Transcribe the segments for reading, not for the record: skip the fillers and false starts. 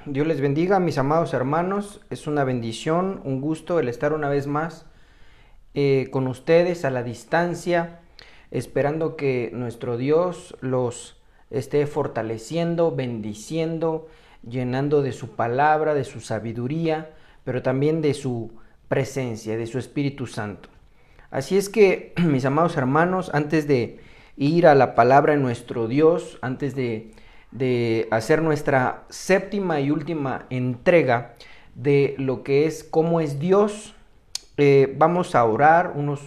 Dios les bendiga, mis amados hermanos. Es una bendición, un gusto el estar una vez más con ustedes a la distancia, esperando que nuestro Dios los esté fortaleciendo, bendiciendo, llenando de su palabra, de su sabiduría, pero también de su presencia, de su Espíritu Santo. Así es que, mis amados hermanos, antes de ir a la palabra de nuestro Dios, antes de hacer nuestra séptima y última entrega de lo que es cómo es Dios, vamos a orar unos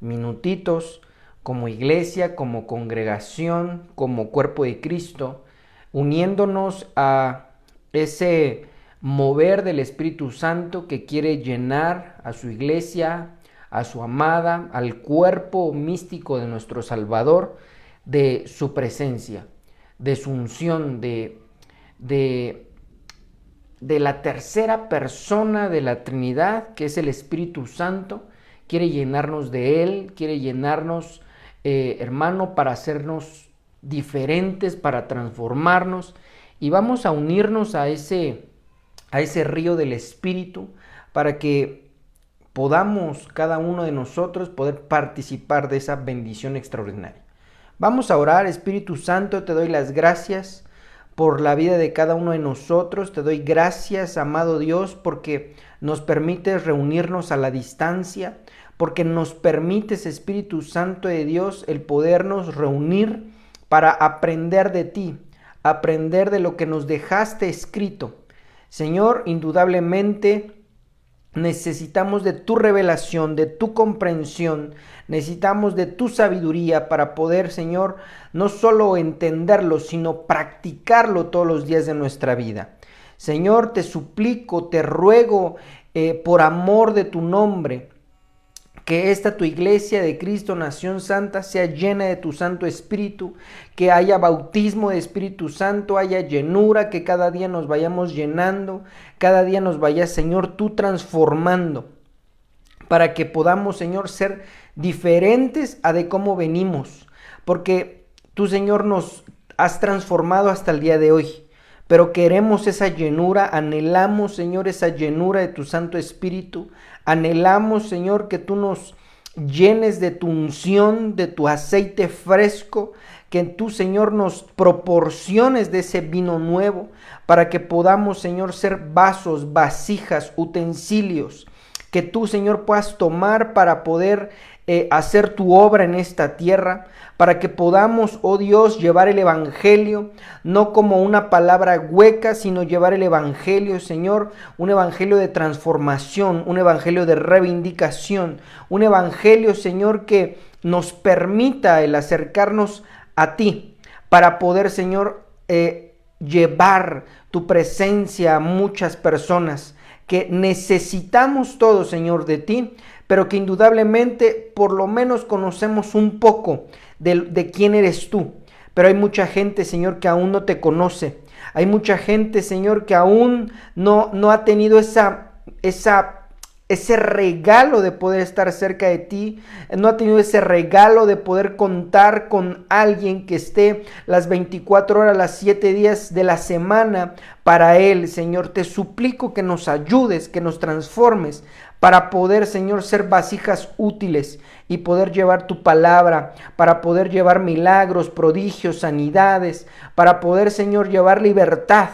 minutitos como iglesia, como congregación, como cuerpo de Cristo, uniéndonos a ese mover del Espíritu Santo que quiere llenar a su iglesia, a su amada, al cuerpo místico de nuestro Salvador, de su presencia, de su unción, de la tercera persona de la Trinidad, que es el Espíritu Santo. Quiere llenarnos de Él, quiere llenarnos, hermano, para hacernos diferentes, para transformarnos. Y vamos a unirnos a ese río del Espíritu para que podamos cada uno de nosotros poder participar de esa bendición extraordinaria. Vamos a orar. Espíritu Santo, te doy las gracias por la vida de cada uno de nosotros. Te doy gracias, amado Dios, porque nos permites reunirnos a la distancia, porque nos permites, Espíritu Santo de Dios, el podernos reunir para aprender de ti, aprender de lo que nos dejaste escrito. Señor, indudablemente necesitamos de tu revelación, de tu comprensión, necesitamos de tu sabiduría para poder, Señor, no solo entenderlo, sino practicarlo todos los días de nuestra vida. Señor, te suplico, te ruego, por amor de tu nombre, que esta tu iglesia de Cristo, Nación Santa, sea llena de tu Santo Espíritu, que haya bautismo de Espíritu Santo, haya llenura, que cada día nos vayamos llenando, cada día nos vayas, Señor, tú transformando, para que podamos, Señor, ser diferentes a de cómo venimos, porque tú, Señor, nos has transformado hasta el día de hoy. Pero queremos esa llenura, anhelamos, Señor, esa llenura de tu Santo Espíritu. Anhelamos, Señor, que tú nos llenes de tu unción, de tu aceite fresco, que tú, Señor, nos proporciones de ese vino nuevo, para que podamos, Señor, ser vasos, vasijas, utensilios, que tú, Señor, puedas tomar para poder hacer tu obra en esta tierra, para que podamos, oh Dios, llevar el evangelio, no como una palabra hueca, sino llevar el evangelio, Señor, un evangelio de transformación, un evangelio de reivindicación, un evangelio, Señor, que nos permita el acercarnos a ti, para poder, Señor, llevar tu presencia a muchas personas, que necesitamos todo, Señor, de ti, pero que indudablemente por lo menos conocemos un poco de quién eres tú. Pero hay mucha gente, Señor, que aún no te conoce. Hay mucha gente, Señor, que aún no ha tenido ese regalo de poder estar cerca de ti, no ha tenido ese regalo de poder contar con alguien que esté las 24 horas, las 7 días de la semana para él. Señor, te suplico que nos ayudes, que nos transformes para poder, Señor, ser vasijas útiles y poder llevar tu palabra, para poder llevar milagros, prodigios, sanidades, para poder, Señor, llevar libertad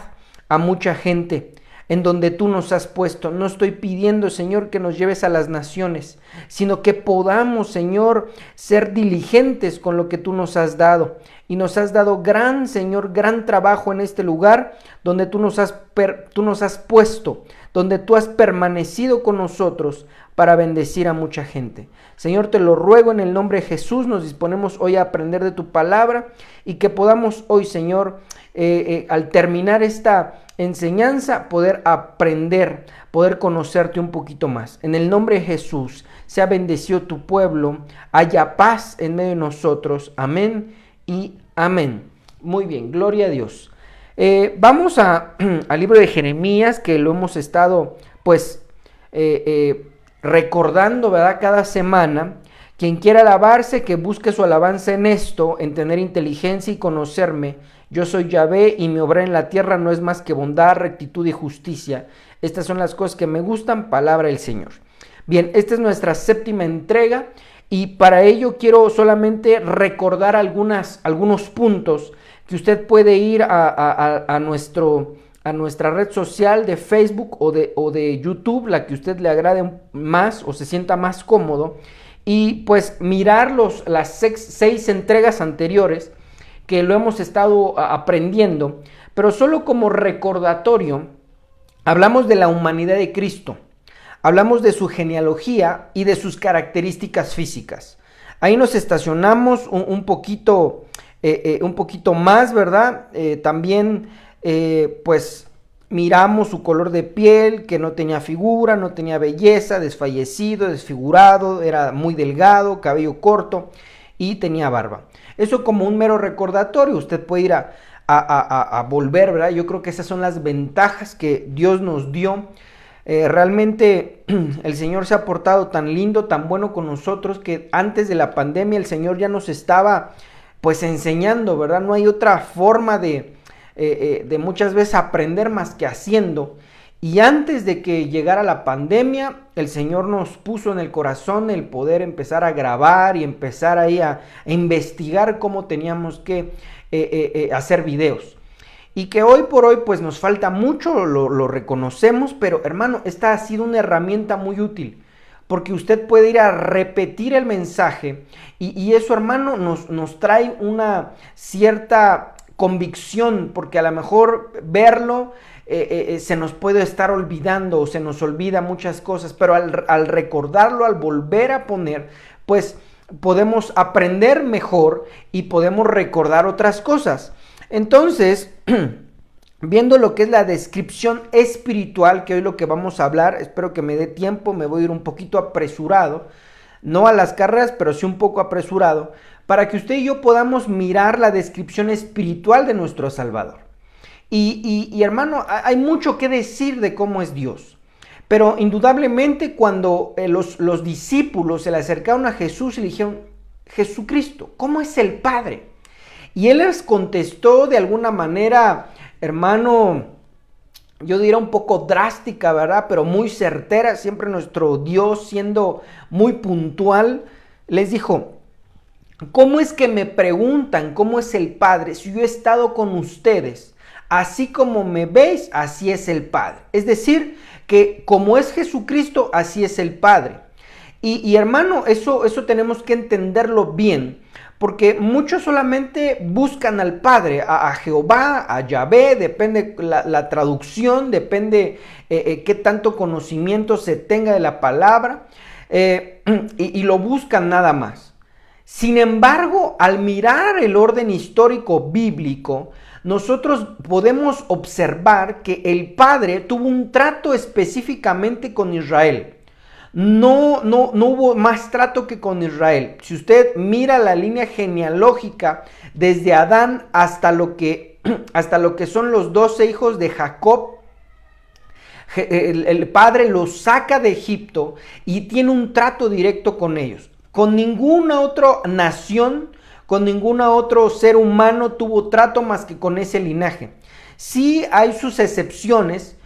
a mucha gente en donde tú nos has puesto. No estoy pidiendo, Señor, que nos lleves a las naciones, sino que podamos, Señor, ser diligentes con lo que tú nos has dado. Y nos has dado gran, Señor, gran trabajo en este lugar donde tú nos has puesto, donde tú has permanecido con nosotros para bendecir a mucha gente. Señor, te lo ruego en el nombre de Jesús. Nos disponemos hoy a aprender de tu palabra y que podamos hoy, Señor, al terminar esta enseñanza, poder aprender, poder conocerte un poquito más. En el nombre de Jesús, sea bendecido tu pueblo, haya paz en medio de nosotros. Amén y amén. Muy bien, gloria a Dios. Vamos al libro de Jeremías, que lo hemos estado pues recordando, ¿verdad?, cada semana. Quien quiera alabarse, que busque su alabanza en esto, en tener inteligencia y conocerme, Yo soy Yahvé y mi obra en la tierra no es más que bondad, rectitud y justicia. Estas son las cosas que me gustan, palabra del Señor. Bien, esta es nuestra 7ª entrega y para ello quiero solamente recordar algunos puntos que usted puede ir a nuestra red social de Facebook o de YouTube, la que usted le agrade más o se sienta más cómodo, y pues mirar las 6 entregas anteriores que lo hemos estado aprendiendo, pero solo como recordatorio. Hablamos de la humanidad de Cristo, hablamos de su genealogía y de sus características físicas. Ahí nos estacionamos un poquito más, ¿verdad? También pues miramos su color de piel, que no tenía figura, no tenía belleza, desfallecido, desfigurado, era muy delgado, cabello corto y tenía barba. Eso como un mero recordatorio, usted puede ir a volver, ¿verdad? Yo creo que esas son las ventajas que Dios nos dio. Realmente el Señor se ha portado tan lindo, tan bueno con nosotros, que antes de la pandemia el Señor ya nos estaba pues enseñando, ¿verdad? No hay otra forma de muchas veces aprender más que haciendo. Y antes de que llegara la pandemia, el Señor nos puso en el corazón el poder empezar a grabar y empezar ahí a investigar cómo teníamos que hacer videos. Y que hoy por hoy pues nos falta mucho, lo reconocemos, pero hermano, esta ha sido una herramienta muy útil. Porque usted puede ir a repetir el mensaje y eso, hermano, nos trae una cierta convicción, porque a lo mejor verlo se nos puede estar olvidando o se nos olvida muchas cosas, pero al recordarlo, al volver a poner, pues podemos aprender mejor y podemos recordar otras cosas. Entonces, viendo lo que es la descripción espiritual, que hoy lo que vamos a hablar, espero que me dé tiempo, me voy a ir un poquito apresurado, no a las carreras, pero sí un poco apresurado, para que usted y yo podamos mirar la descripción espiritual de nuestro Salvador. Y hermano, hay mucho que decir de cómo es Dios, pero indudablemente cuando los discípulos se le acercaron a Jesús y le dijeron, Jesucristo, ¿cómo es el Padre? Y él les contestó de alguna manera, hermano, yo diría un poco drástica, ¿verdad? Pero muy certera, siempre nuestro Dios siendo muy puntual, les dijo, ¿cómo es que me preguntan cómo es el Padre si yo he estado con ustedes? Así como me veis, así es el Padre. Es decir, que como es Jesucristo, así es el Padre. Y hermano, eso tenemos que entenderlo bien. Porque muchos solamente buscan al Padre, a Jehová, a Yahvé, depende la traducción, depende qué tanto conocimiento se tenga de la palabra, y lo buscan nada más. Sin embargo, al mirar el orden histórico bíblico, nosotros podemos observar que el Padre tuvo un trato específicamente con Israel. No hubo más trato que con Israel. Si usted mira la línea genealógica desde Adán hasta lo que son los 12 hijos de Jacob, el padre los saca de Egipto y tiene un trato directo con ellos. Con ninguna otra nación, con ningún otro ser humano tuvo trato más que con ese linaje. Sí hay sus excepciones.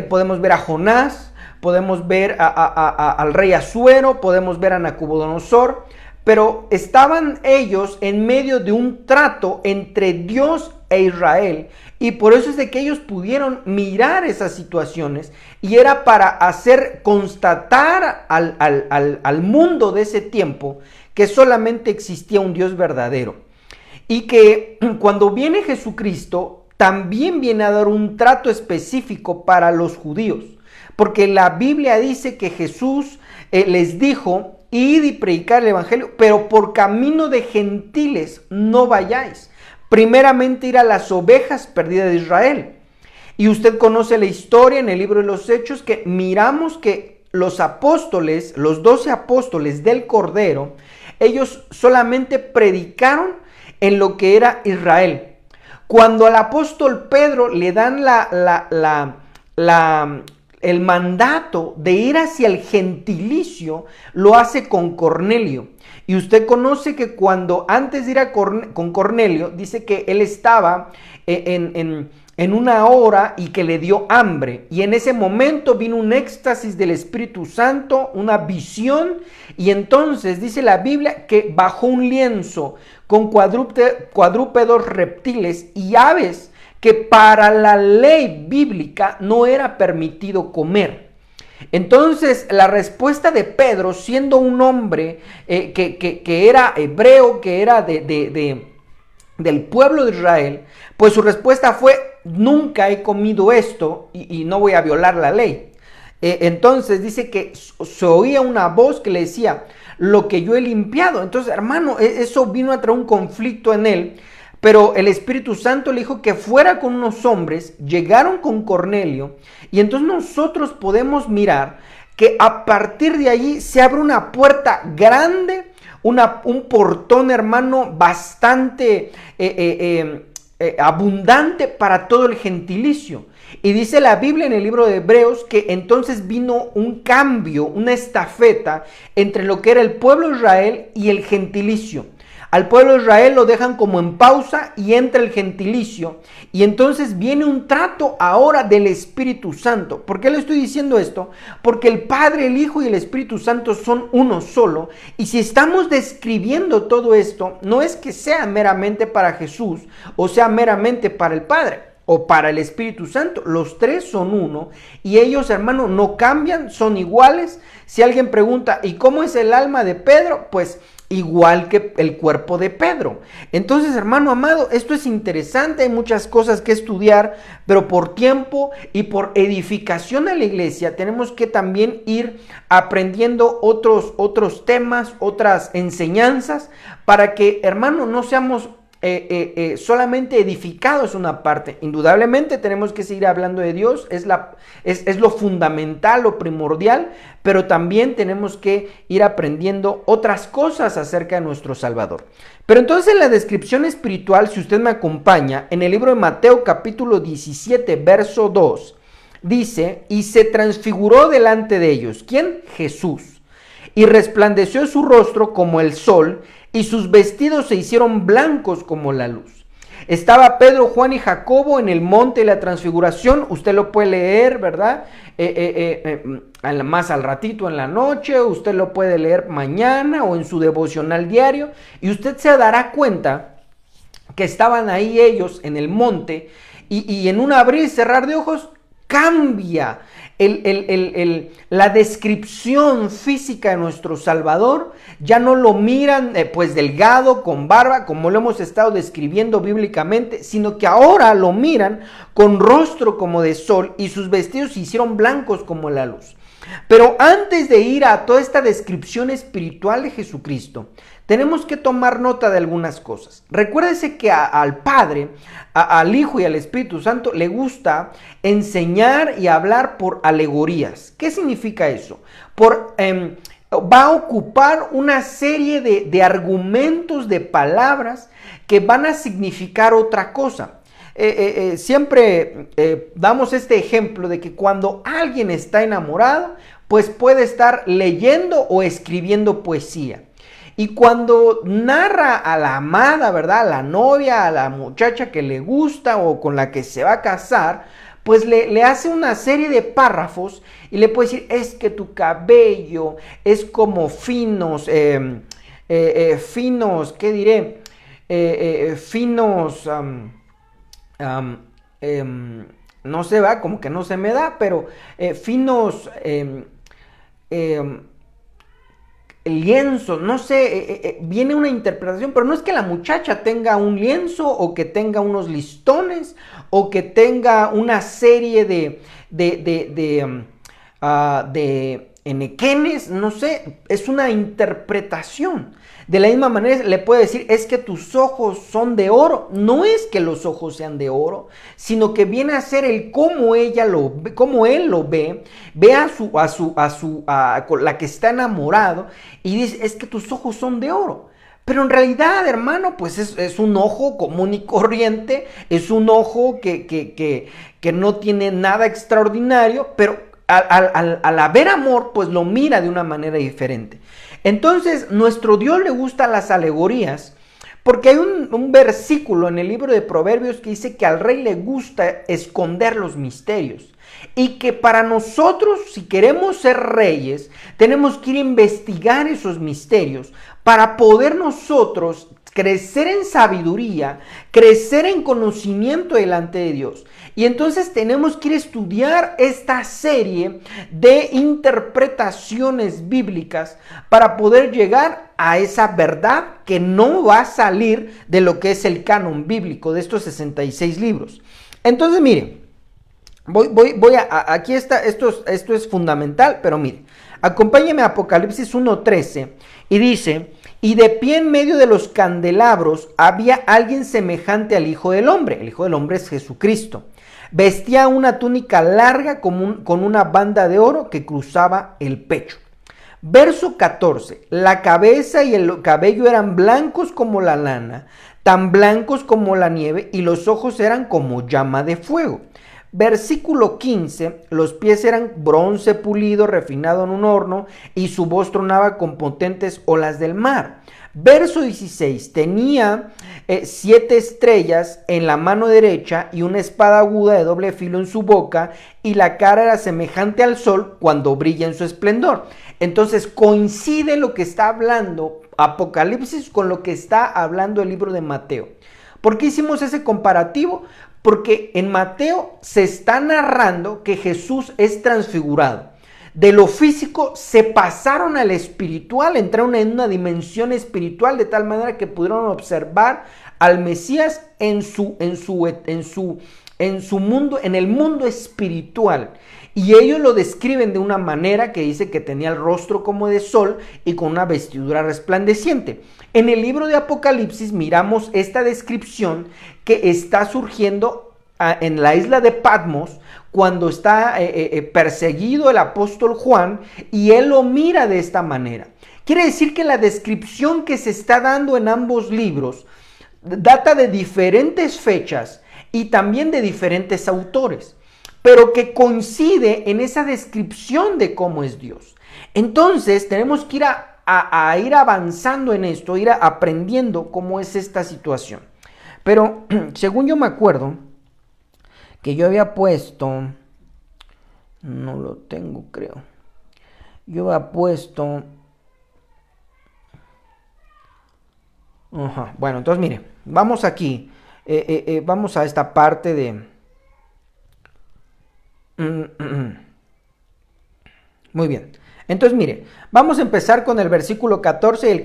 Podemos ver a Jonás, podemos ver al rey Asuero, podemos ver a Nabucodonosor, pero estaban ellos en medio de un trato entre Dios e Israel, y por eso es de que ellos pudieron mirar esas situaciones, y era para hacer constatar al mundo de ese tiempo que solamente existía un Dios verdadero, y que cuando viene Jesucristo también viene a dar un trato específico para los judíos. Porque la Biblia dice que Jesús les dijo, id y predicar el evangelio, pero por camino de gentiles no vayáis. Primeramente ir a las ovejas perdidas de Israel. Y usted conoce la historia en el libro de los Hechos, que miramos que los apóstoles, los 12 apóstoles del Cordero, ellos solamente predicaron en lo que era Israel. Cuando al apóstol Pedro le dan el mandato de ir hacia el gentilicio lo hace con Cornelio. Y usted conoce que cuando antes de ir con Cornelio, dice que él estaba en una hora y que le dio hambre. Y en ese momento vino un éxtasis del Espíritu Santo, una visión. Y entonces dice la Biblia que bajó un lienzo con cuadrúpedos, reptiles y aves que para la ley bíblica no era permitido comer. Entonces la respuesta de Pedro, siendo un hombre que era hebreo, que era del pueblo de Israel, pues su respuesta fue: nunca he comido esto y no voy a violar la ley. Entonces dice que se oía una voz que le decía: lo que yo he limpiado. Entonces, hermano, eso vino a traer un conflicto en él. Pero el Espíritu Santo le dijo que fuera con unos hombres, llegaron con Cornelio, y entonces nosotros podemos mirar que a partir de allí se abre una puerta grande, un portón, hermano, bastante abundante para todo el gentilicio. Y dice la Biblia en el libro de Hebreos que entonces vino un cambio, una estafeta entre lo que era el pueblo de Israel y el gentilicio. Al pueblo de Israel lo dejan como en pausa y entra el gentilicio. Y entonces viene un trato ahora del Espíritu Santo. ¿Por qué le estoy diciendo esto? Porque el Padre, el Hijo y el Espíritu Santo son uno solo. Y si estamos describiendo todo esto, no es que sea meramente para Jesús o sea meramente para el Padre o para el Espíritu Santo. Los tres son uno y ellos, hermano, no cambian, son iguales. Si alguien pregunta, ¿y cómo es el alma de Pedro? Pues igual que el cuerpo de Pedro. Entonces, hermano amado, esto es interesante, hay muchas cosas que estudiar, pero por tiempo y por edificación a la iglesia tenemos que también ir aprendiendo otros temas, otras enseñanzas, para que, hermano, no seamos solamente edificados una parte. Indudablemente tenemos que seguir hablando de Dios, es lo fundamental, lo primordial, pero también tenemos que ir aprendiendo otras cosas acerca de nuestro Salvador. Pero entonces en la descripción espiritual, si usted me acompaña, en el libro de Mateo capítulo 17, verso 2, dice: y se transfiguró delante de ellos. ¿Quién? Jesús. Y resplandeció su rostro como el sol, y sus vestidos se hicieron blancos como la luz. Estaba Pedro, Juan y Jacobo en el monte de la transfiguración. Usted lo puede leer, ¿verdad? Más al ratito en la noche, usted lo puede leer mañana o en su devocional diario, y usted se dará cuenta que estaban ahí ellos en el monte, y en un abrir y cerrar de ojos cambia la descripción física de nuestro Salvador. Ya no lo miran pues delgado, con barba, como lo hemos estado describiendo bíblicamente, sino que ahora lo miran con rostro como de sol, y sus vestidos se hicieron blancos como la luz. Pero antes de ir a toda esta descripción espiritual de Jesucristo, tenemos que tomar nota de algunas cosas. Recuérdese que al Padre, al Hijo y al Espíritu Santo le gusta enseñar y hablar por alegorías. ¿Qué significa eso? Va a ocupar una serie de argumentos, de palabras que van a significar otra cosa. Siempre damos este ejemplo de que cuando alguien está enamorado, pues puede estar leyendo o escribiendo poesía. Y cuando narra a la amada, ¿verdad? A la novia, a la muchacha que le gusta o con la que se va a casar, pues le hace una serie de párrafos y le puede decir: es que tu cabello es como finos, ¿qué diré? Finos, no sé, va, como que no se me da, pero finos lienzo, no sé, viene una interpretación, pero no es que la muchacha tenga un lienzo o que tenga unos listones o que tenga una serie de enequenes, no sé, es una interpretación. De la misma manera le puede decir: es que tus ojos son de oro. No es que los ojos sean de oro, sino que viene a ser el cómo ella lo ve, cómo él lo ve a la que está enamorado, y dice: es que tus ojos son de oro. Pero en realidad, hermano, pues es un ojo común y corriente, es un ojo que no tiene nada extraordinario, pero al haber amor, pues lo mira de una manera diferente. Entonces, nuestro Dios le gustan las alegorías, porque hay un versículo en el libro de Proverbios que dice que al rey le gusta esconder los misterios. Y que para nosotros, si queremos ser reyes, tenemos que ir a investigar esos misterios para poder nosotros crecer en sabiduría, crecer en conocimiento delante de Dios. Y entonces tenemos que ir a estudiar esta serie de interpretaciones bíblicas para poder llegar a esa verdad que no va a salir de lo que es el canon bíblico de estos 66 libros. Entonces, mire, aquí está, esto es fundamental, pero mire, acompáñeme a Apocalipsis 1:13 y dice: y de pie en medio de los candelabros había alguien semejante al Hijo del Hombre. El Hijo del Hombre es Jesucristo. Vestía una túnica larga con una banda de oro que cruzaba el pecho. Verso 14. La cabeza y el cabello eran blancos como la lana, tan blancos como la nieve, y los ojos eran como llama de fuego. Versículo 15, los pies eran bronce pulido, refinado en un horno, y su voz tronaba con potentes olas del mar. Verso 16, tenía 7 estrellas en la mano derecha y una espada aguda de doble filo en su boca, y la cara era semejante al sol cuando brilla en su esplendor. Entonces coincide lo que está hablando Apocalipsis con lo que está hablando el libro de Mateo. ¿Por qué hicimos ese comparativo? Porque en Mateo se está narrando que Jesús es transfigurado. De lo físico se pasaron al espiritual, entraron en una dimensión espiritual de tal manera que pudieron observar al Mesías en su mundo, en el mundo espiritual. Y ellos lo describen de una manera que dice que tenía el rostro como de sol y con una vestidura resplandeciente. En el libro de Apocalipsis miramos esta descripción que está surgiendo en la isla de Patmos cuando está perseguido el apóstol Juan, y él lo mira de esta manera. Quiere decir que la descripción que se está dando en ambos libros data de diferentes fechas y también de diferentes autores, pero que coincide en esa descripción de cómo es Dios. Entonces tenemos que ir a ir avanzando en esto, ir aprendiendo cómo es esta situación. Pero según yo me acuerdo que yo había puesto, no lo tengo creo, yo había puesto, bueno, entonces mire, vamos aquí, vamos a esta parte de, muy bien, entonces mire, vamos a empezar con el versículo 14,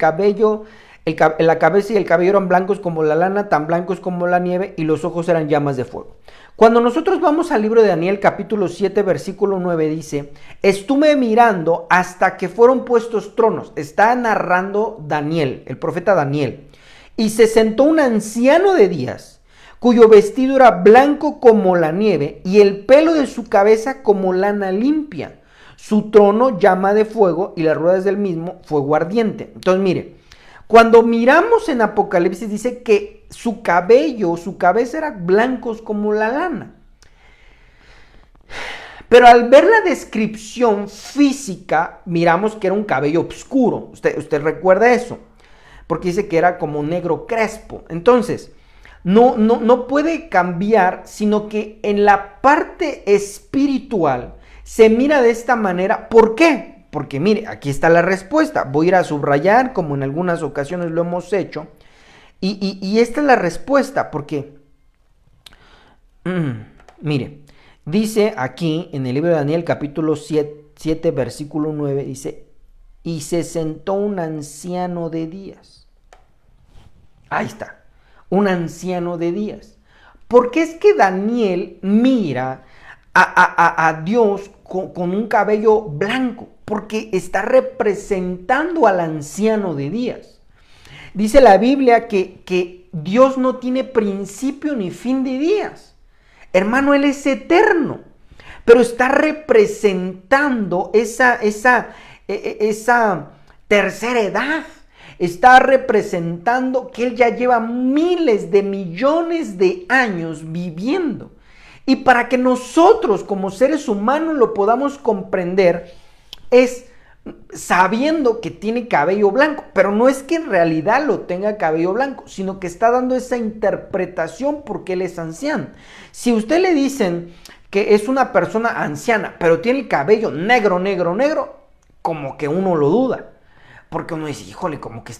la cabeza y el cabello eran blancos como la lana, tan blancos como la nieve, y los ojos eran llamas de fuego. Cuando nosotros vamos al libro de Daniel, capítulo 7, versículo 9, dice: estuve mirando hasta que fueron puestos tronos. Está narrando Daniel, el profeta Daniel. Y se sentó un anciano de días, cuyo vestido era blanco como la nieve, y el pelo de su cabeza como lana limpia. Su trono llama de fuego, y las ruedas del mismo fuego ardiente. Entonces, mire, cuando miramos en Apocalipsis dice que su cabeza eran blancos como la lana. Pero al ver la descripción física, miramos que era un cabello oscuro. Usted recuerda eso, porque dice que era como negro crespo. Entonces, no puede cambiar, sino que en la parte espiritual se mira de esta manera. ¿Por qué? Porque mire, aquí está la respuesta. Voy a ir a subrayar, como en algunas ocasiones lo hemos hecho. Y esta es la respuesta, porque, mire, dice aquí en el libro de Daniel, capítulo 7, versículo 9, dice: y se sentó un anciano de días. Ahí está, un anciano de días. Porque es que Daniel mira a Dios con un cabello blanco, porque está representando al anciano de días. Dice la Biblia que Dios no tiene principio ni fin de días. Hermano, Él es eterno, pero está representando esa tercera edad. Está representando que Él ya lleva miles de millones de años viviendo. Y para que nosotros como seres humanos lo podamos comprender, es sabiendo que tiene cabello blanco, pero no es que en realidad lo tenga cabello blanco, sino que está dando esa interpretación porque él es anciano. Si usted le dicen que es una persona anciana, pero tiene el cabello negro, negro, negro, como que uno lo duda. Porque uno dice, híjole, como que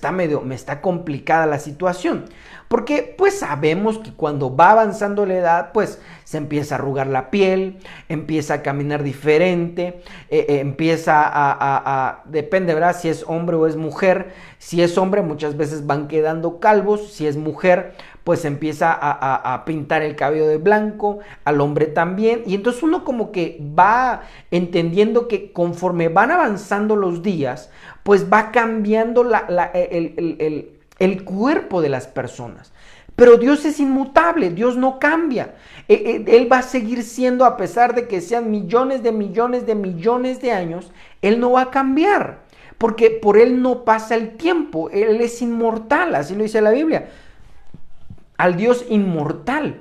me está complicada la situación. Porque pues sabemos que cuando va avanzando la edad, pues se empieza a arrugar la piel, empieza a caminar diferente, depende, ¿verdad? Si es hombre o es mujer. Si es hombre, muchas veces van quedando calvos. Si es mujer, pues empieza a pintar el cabello de blanco, al hombre también. Y entonces uno como que va entendiendo que conforme van avanzando los días, pues va cambiando el cuerpo de las personas. Pero Dios es inmutable, Dios no cambia. Él va a seguir siendo, a pesar de que sean millones de millones de millones de años, Él no va a cambiar. Porque por Él no pasa el tiempo, Él es inmortal, así lo dice la Biblia. Al Dios inmortal.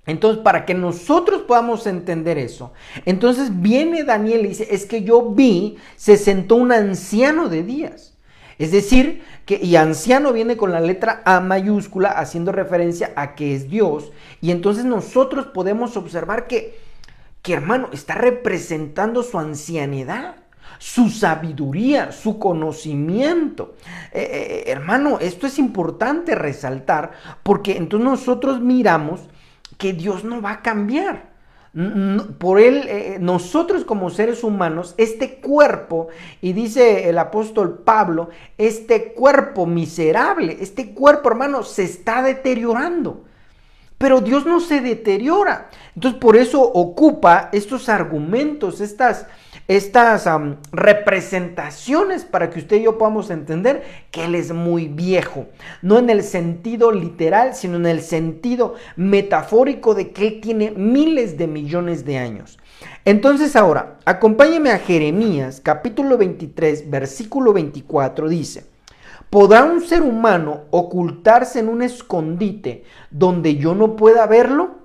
Entonces, para que nosotros podamos entender eso, entonces viene Daniel y dice, es que yo vi, se sentó un anciano de días. Es decir, y anciano viene con la letra A mayúscula, haciendo referencia a que es Dios. Y entonces nosotros podemos observar que hermano, está representando su ancianidad, su sabiduría, su conocimiento. Hermano, esto es importante resaltar, porque entonces nosotros miramos que Dios no va a cambiar. Por Él, nosotros como seres humanos, este cuerpo, y dice el apóstol Pablo, este cuerpo miserable, este cuerpo, hermano, se está deteriorando. Pero Dios no se deteriora. Entonces por eso ocupa estos argumentos, estas representaciones para que usted y yo podamos entender que Él es muy viejo. No en el sentido literal, sino en el sentido metafórico de que Él tiene miles de millones de años. Entonces ahora, acompáñeme a Jeremías capítulo 23, versículo 24, dice: ¿podrá un ser humano ocultarse en un escondite donde yo no pueda verlo?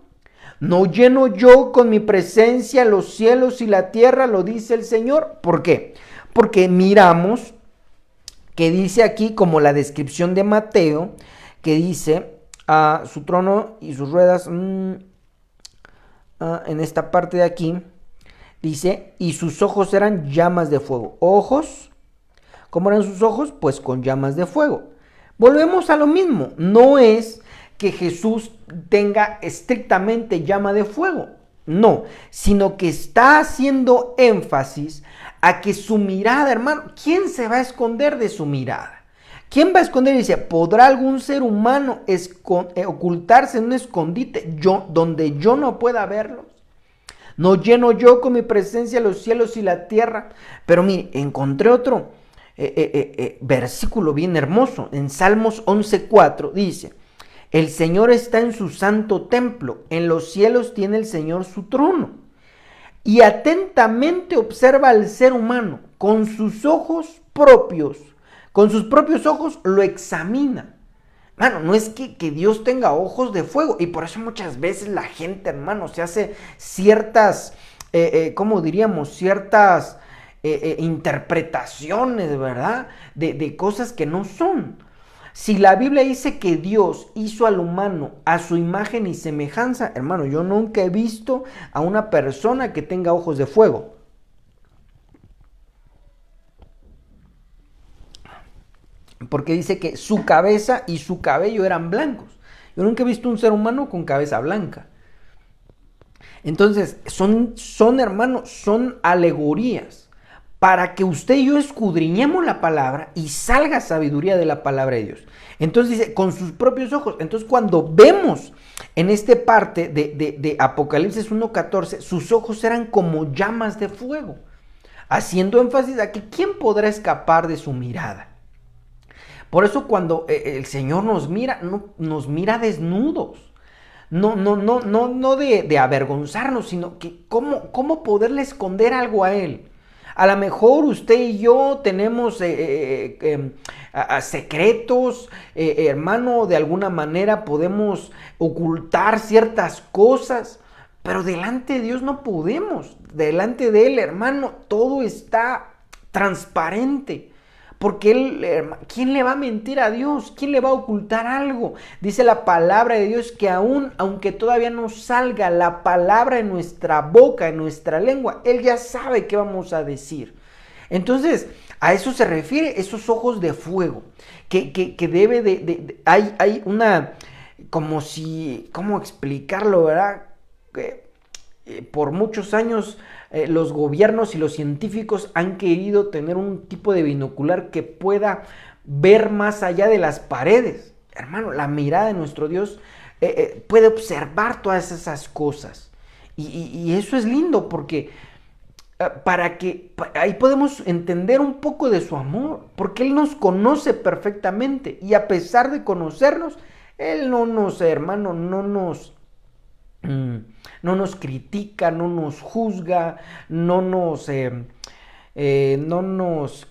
¿No lleno yo con mi presencia los cielos y la tierra? Lo dice el Señor. ¿Por qué? Porque miramos que dice aquí, como la descripción de Mateo, que dice, su trono y sus ruedas, en esta parte de aquí, dice, y sus ojos eran llamas de fuego. Ojos, ¿cómo eran sus ojos? Pues con llamas de fuego. Volvemos a lo mismo, no es que Jesús tenga estrictamente llama de fuego, no, sino que está haciendo énfasis a que su mirada, hermano, ¿quién se va a esconder de su mirada? ¿Quién va a esconder? Dice, ¿podrá algún ser humano ocultarse en un escondite donde yo no pueda verlos? ¿No lleno yo con mi presencia los cielos y la tierra? Pero mire, encontré otro versículo bien hermoso. En Salmos 11:4 dice: el Señor está en su santo templo, en los cielos tiene el Señor su trono, y atentamente observa al ser humano, con sus propios ojos lo examina. Hermano, no es que Dios tenga ojos de fuego, y por eso muchas veces la gente, hermano, se hace ciertas, ¿cómo diríamos? Ciertas interpretaciones, ¿verdad? De cosas que no son. Si la Biblia dice que Dios hizo al humano a su imagen y semejanza, hermano, yo nunca he visto a una persona que tenga ojos de fuego. Porque dice que su cabeza y su cabello eran blancos. Yo nunca he visto un ser humano con cabeza blanca. Entonces, hermanos, son alegorías para que usted y yo escudriñemos la palabra y salga sabiduría de la palabra de Dios. Entonces dice, con sus propios ojos. Entonces cuando vemos en esta parte de Apocalipsis 1:14, sus ojos eran como llamas de fuego, haciendo énfasis a que ¿quién podrá escapar de su mirada? Por eso cuando el Señor nos mira, nos mira desnudos. No de avergonzarnos, sino que cómo poderle esconder algo a Él. A lo mejor usted y yo tenemos secretos, hermano, de alguna manera podemos ocultar ciertas cosas, pero delante de Dios no podemos. Delante de Él, hermano, todo está transparente. Porque ¿quién le va a mentir a Dios? ¿Quién le va a ocultar algo? Dice la palabra de Dios que aunque todavía no salga la palabra en nuestra boca, en nuestra lengua, Él ya sabe qué vamos a decir. Entonces, a eso se refiere esos ojos de fuego, que debe hay una, como si, ¿cómo explicarlo, verdad? Por muchos años los gobiernos y los científicos han querido tener un tipo de binocular que pueda ver más allá de las paredes. Hermano, la mirada de nuestro Dios puede observar todas esas cosas. Y eso es lindo porque ahí podemos entender un poco de su amor, porque Él nos conoce perfectamente y a pesar de conocernos, Él no nos, hermano, no nos critica, no nos juzga, no nos,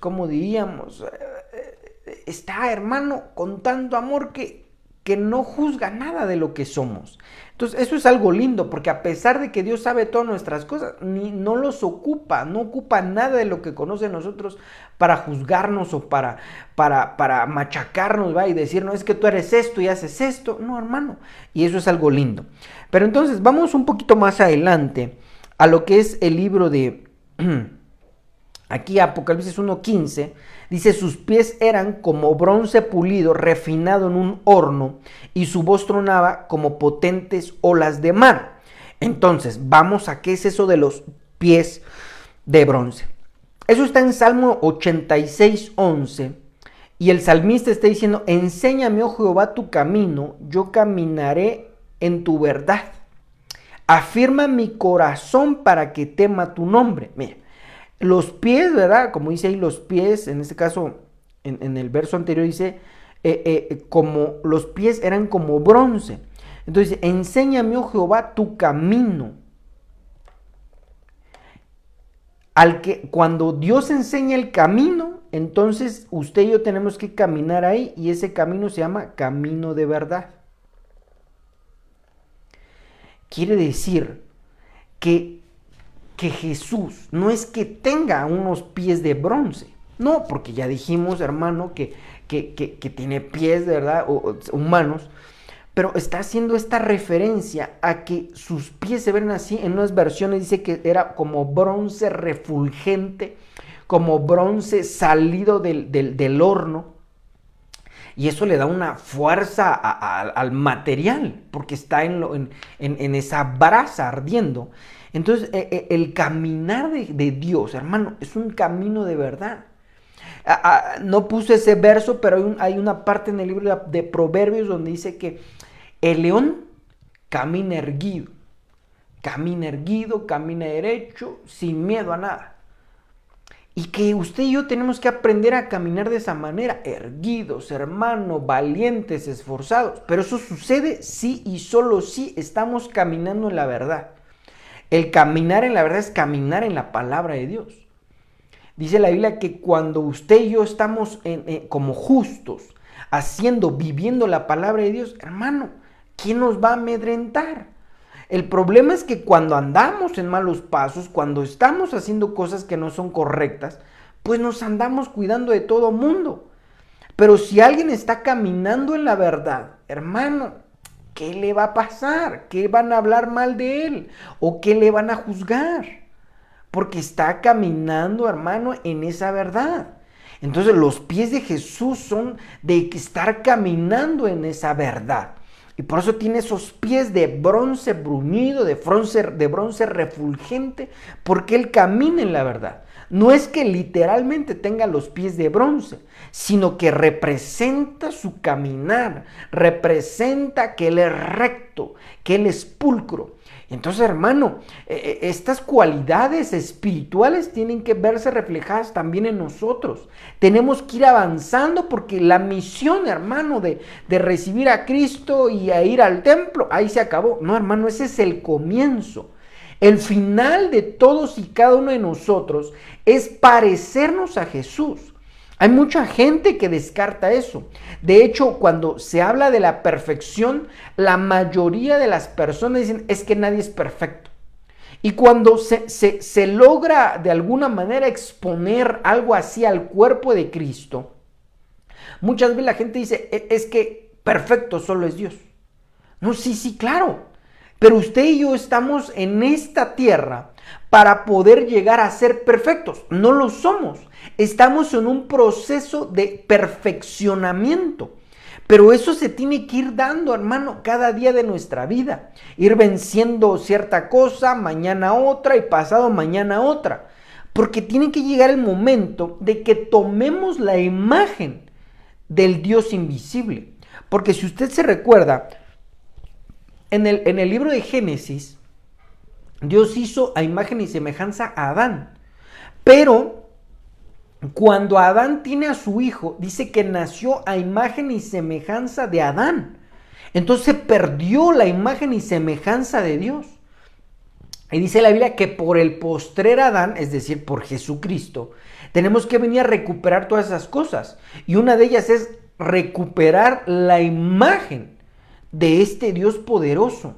¿cómo diríamos? Está, hermano, con tanto amor que no juzga nada de lo que somos. Entonces, eso es algo lindo, porque a pesar de que Dios sabe todas nuestras cosas, no ocupa nada de lo que conoce nosotros para juzgarnos o para machacarnos, ¿va? Y decirnos, es que tú eres esto y haces esto. No, hermano, y eso es algo lindo. Pero entonces, vamos un poquito más adelante a lo que es el libro de, aquí Apocalipsis 1:15, dice, sus pies eran como bronce pulido, refinado en un horno, y su voz tronaba como potentes olas de mar. Entonces, vamos a qué es eso de los pies de bronce. Eso está en Salmo 86:11, y el salmista está diciendo, enséñame, oh Jehová, tu camino, yo caminaré en tu verdad. Afirma mi corazón para que tema tu nombre. Mira, los pies, ¿verdad? Como dice ahí, los pies, en este caso, en el verso anterior dice, como los pies eran como bronce. Entonces, enséñame, oh Jehová, tu camino. Cuando Dios enseña el camino, entonces usted y yo tenemos que caminar ahí, y ese camino se llama camino de verdad. Quiere decir que Jesús no es que tenga unos pies de bronce, no, porque ya dijimos, hermano, que tiene pies, ¿verdad?, humanos, pero está haciendo esta referencia a que sus pies se ven así. En unas versiones dice que era como bronce refulgente, como bronce salido del horno, y eso le da una fuerza al material, porque está en esa brasa ardiendo. Entonces, el caminar de Dios, hermano, es un camino de verdad. No puse ese verso, pero hay una parte en el libro de Proverbios donde dice que el león camina erguido, camina derecho, sin miedo a nada. Y que usted y yo tenemos que aprender a caminar de esa manera, erguidos, hermano, valientes, esforzados. Pero eso sucede si y solo si estamos caminando en la verdad. El caminar en la verdad es caminar en la palabra de Dios. Dice la Biblia que cuando usted y yo estamos como justos, viviendo la palabra de Dios, hermano, ¿quién nos va a amedrentar? El problema es que cuando andamos en malos pasos, cuando estamos haciendo cosas que no son correctas, pues nos andamos cuidando de todo mundo. Pero si alguien está caminando en la verdad, hermano, ¿qué le va a pasar? ¿Qué van a hablar mal de él? ¿O qué le van a juzgar? Porque está caminando, hermano, en esa verdad. Entonces los pies de Jesús son de estar caminando en esa verdad. Y por eso tiene esos pies de bronce bruñido, de bronce refulgente, porque Él camina en la verdad. No es que literalmente tenga los pies de bronce, sino que representa su caminar, representa que Él es recto, que Él es pulcro. Entonces, hermano, estas cualidades espirituales tienen que verse reflejadas también en nosotros. Tenemos que ir avanzando porque la misión, hermano, de recibir a Cristo y a ir al templo, ahí se acabó. No, hermano, ese es el comienzo. El final de todos y cada uno de nosotros es parecernos a Jesús. Hay mucha gente que descarta eso. De hecho, cuando se habla de la perfección, la mayoría de las personas dicen es que nadie es perfecto. Y cuando se logra de alguna manera exponer algo así al cuerpo de Cristo, muchas veces la gente dice es que perfecto solo es Dios. No, sí, claro. Pero usted y yo estamos en esta tierra para poder llegar a ser perfectos. No lo somos. Estamos en un proceso de perfeccionamiento. Pero eso se tiene que ir dando, hermano, cada día de nuestra vida. Ir venciendo cierta cosa, mañana otra y pasado mañana otra. Porque tiene que llegar el momento de que tomemos la imagen del Dios invisible. Porque si usted se recuerda, en el libro de Génesis, Dios hizo a imagen y semejanza a Adán. Pero cuando Adán tiene a su hijo, dice que nació a imagen y semejanza de Adán. Entonces perdió la imagen y semejanza de Dios. Y dice la Biblia que por el postrer Adán, es decir, por Jesucristo, tenemos que venir a recuperar todas esas cosas. Y una de ellas es recuperar la imagen de este Dios poderoso.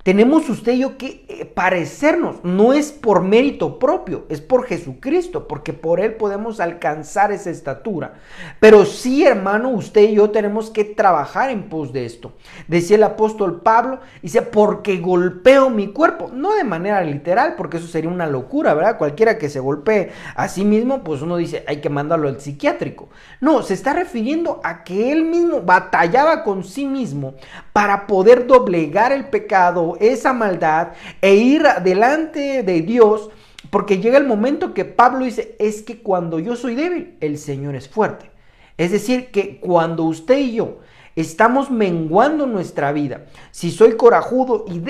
Tenemos usted y yo que parecernos, no es por mérito propio, es por Jesucristo, porque por Él podemos alcanzar esa estatura. Pero sí, hermano, usted y yo tenemos que trabajar en pos de esto. Decía el apóstol Pablo, dice, porque golpeo mi cuerpo, no de manera literal, porque eso sería una locura, ¿verdad? Cualquiera que se golpee a sí mismo, pues uno dice, hay que mandarlo al psiquiátrico. No, se está refiriendo a que él mismo batallaba con sí mismo para poder doblegar el pecado, esa maldad, e ir delante de Dios, porque llega el momento que Pablo dice, es que cuando yo soy débil, el Señor es fuerte. Es decir, que cuando usted y yo estamos menguando nuestra vida, si soy corajudo y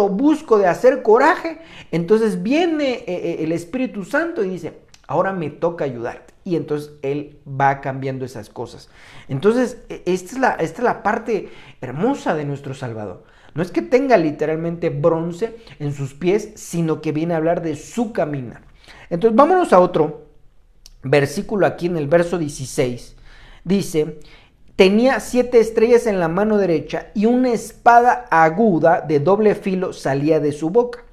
busco de hacer coraje, entonces viene el Espíritu Santo y dice, ahora me toca ayudarte. Y entonces Él va cambiando esas cosas. Entonces, esta es la parte hermosa de nuestro Salvador. No es que tenga literalmente bronce en sus pies, sino que viene a hablar de su caminar. Entonces, vámonos a otro versículo aquí en el verso 16. Dice, tenía 7 estrellas en la mano derecha y una espada aguda de doble filo salía de su boca.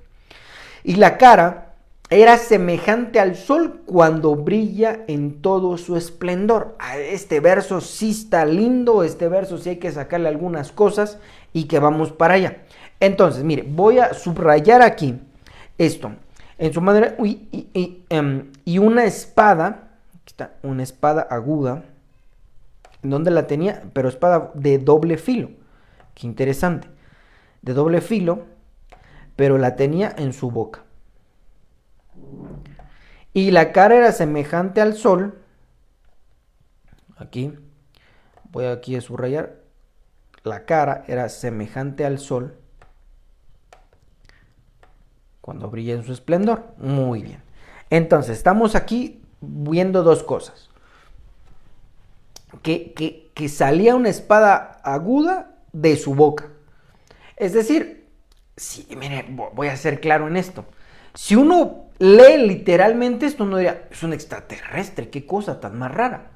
Y la cara era semejante al sol cuando brilla en todo su esplendor. Este verso sí está lindo, este verso sí hay que sacarle algunas cosas y que vamos para allá. Entonces, mire, voy a subrayar aquí esto. En su manera, y una espada, aquí está, una espada aguda. ¿Dónde la tenía? Pero espada de doble filo. Qué interesante. De doble filo, pero la tenía en su boca. Y la cara era semejante al sol. Aquí, voy aquí a subrayar. La cara era semejante al sol cuando brilla en su esplendor. Muy bien. Entonces, estamos aquí viendo dos cosas. Que salía una espada aguda de su boca. Es decir, si, mire, voy a ser claro en esto. Si uno lee literalmente esto, uno diría, es un extraterrestre, qué cosa tan más rara.